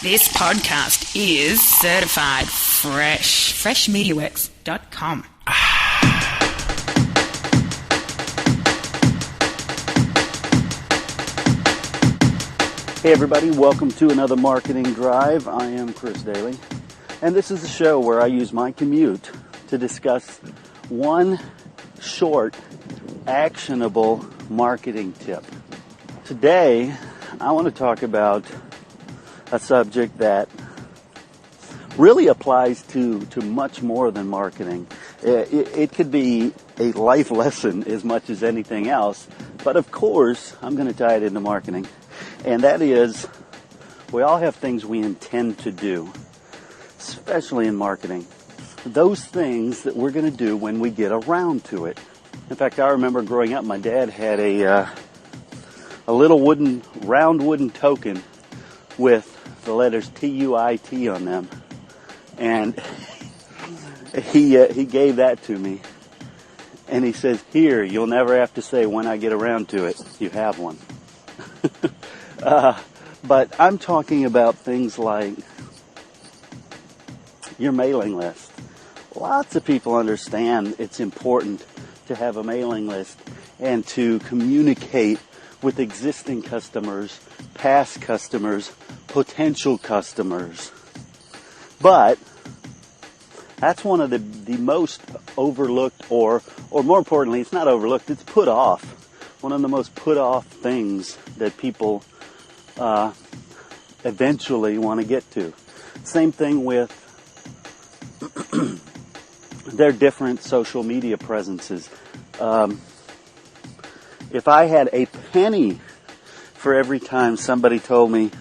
This podcast is certified fresh. Freshmediaworks.com. Hey everybody, welcome to another Marketing Drive. I am Chris Doelle, and this is a show where I use my commute to discuss one short, actionable marketing tip. Today, I want to talk about a subject that really applies to much more than marketing. It could be a life lesson as much as anything else, but of course, I'm going to tie it into marketing. And that is, we all have things we intend to do, especially in marketing. Those things that we're going to do when we get around to it. In fact, I remember growing up, my dad had a little round wooden token with the letters TUIT on them. And he gave that to me. And he says, "Here, you'll never have to say when I get around to it, you have one." But I'm talking about things like your mailing list. Lots of people understand it's important to have a mailing list and to communicate with existing customers, past customers, potential customers. But that's one of the most overlooked, or more importantly, it's not overlooked, it's put off. One of the most put off things that people eventually want to get to. Same thing with their different social media presences. If I had a penny for every time somebody told me,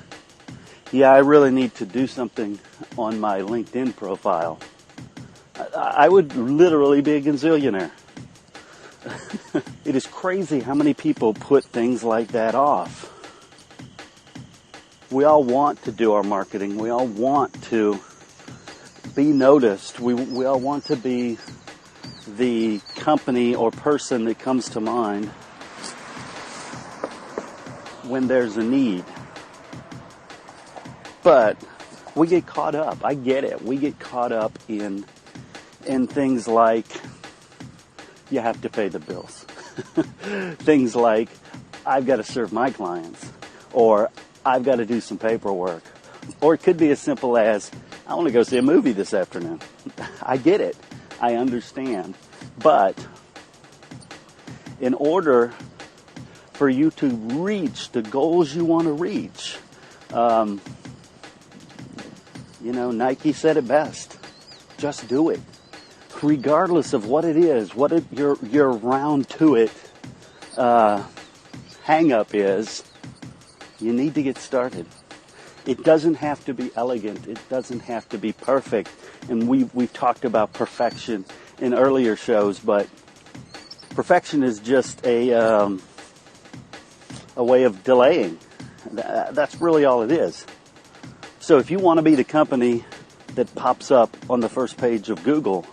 "Yeah, I really need to do something on my LinkedIn profile," I would literally be a gazillionaire. It is crazy how many people put things like that off. We all want to do our marketing. We all want to be noticed. We all want to be the company or person that comes to mind when there's a need. But we get caught up. I get it. We get caught up in things like you have to pay the bills. Things like I've got to serve my clients, or I've got to do some paperwork. Or it could be as simple as, I want to go see a movie this afternoon. I get it. I understand. But in order for you to reach the goals you want to reach, Nike said it best. Just do it. Regardless of what it is, your round to it hang up is, you need to get started. It doesn't have to be elegant. It doesn't have to be perfect. And we've talked about perfection in earlier shows, but perfection is just a way of delaying. That's really all it is. So if you want to be the company that pops up on the first page of Google,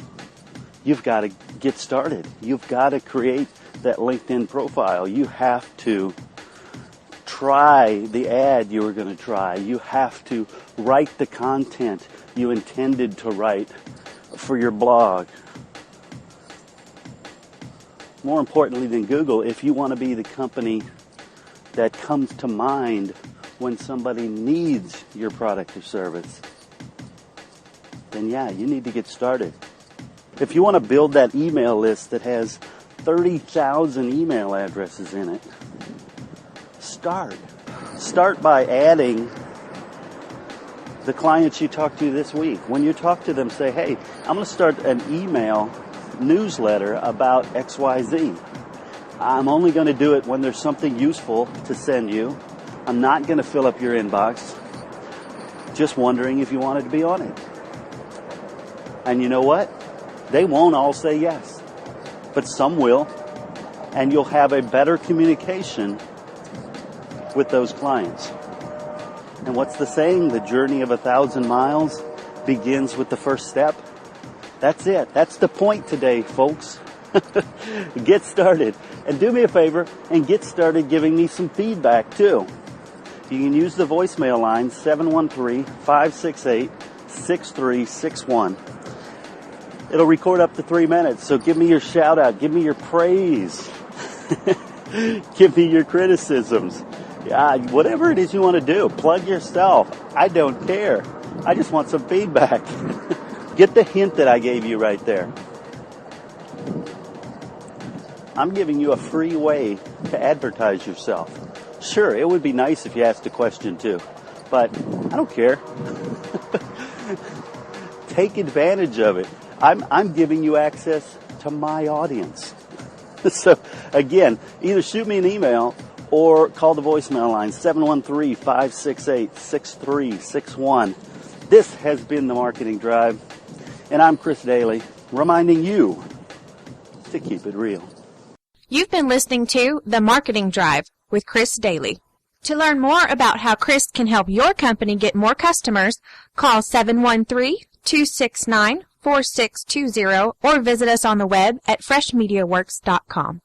you've got to get started. You've got to create that LinkedIn profile. You have to try the ad you were going to try. You have to write the content you intended to write for your blog. More importantly than Google, if you want to be the company that comes to mind when somebody needs your product or service, then yeah, you need to get started. If you want to build that email list that has 30,000 email addresses in it, start. Start by adding the clients you talk to this week. When you talk to them, say, "Hey, I'm going to start an email newsletter about XYZ. I'm only going to do it when there's something useful to send you. I'm not going to fill up your inbox. Just wondering if you wanted to be on it." And you know what? They won't all say yes, but some will, and you'll have a better communication with those clients. And what's the saying? The journey of 1,000 miles begins with the first step. That's it. That's the point today, folks. Get started. And do me a favor and get started giving me some feedback too. You can use the voicemail line 713-568-6361. It'll record up to 3 minutes, so give me your shout out, give me your praise, give me your criticisms. Yeah, whatever it is you want to do, plug yourself. I don't care. I just want some feedback. Get the hint that I gave you right there. I'm giving you a free way to advertise yourself. Sure, it would be nice if you asked a question too, but I don't care. Take advantage of it. I'm giving you access to my audience. So again, either shoot me an email or call the voicemail line 713-568-6361. This has been The Marketing Drive, and I'm Chris Doelle, reminding you to keep it real. You've been listening to The Marketing Drive with Chris Doelle. To learn more about how Chris can help your company get more customers, call 713-269-4620 or visit us on the web at freshmediaworks.com.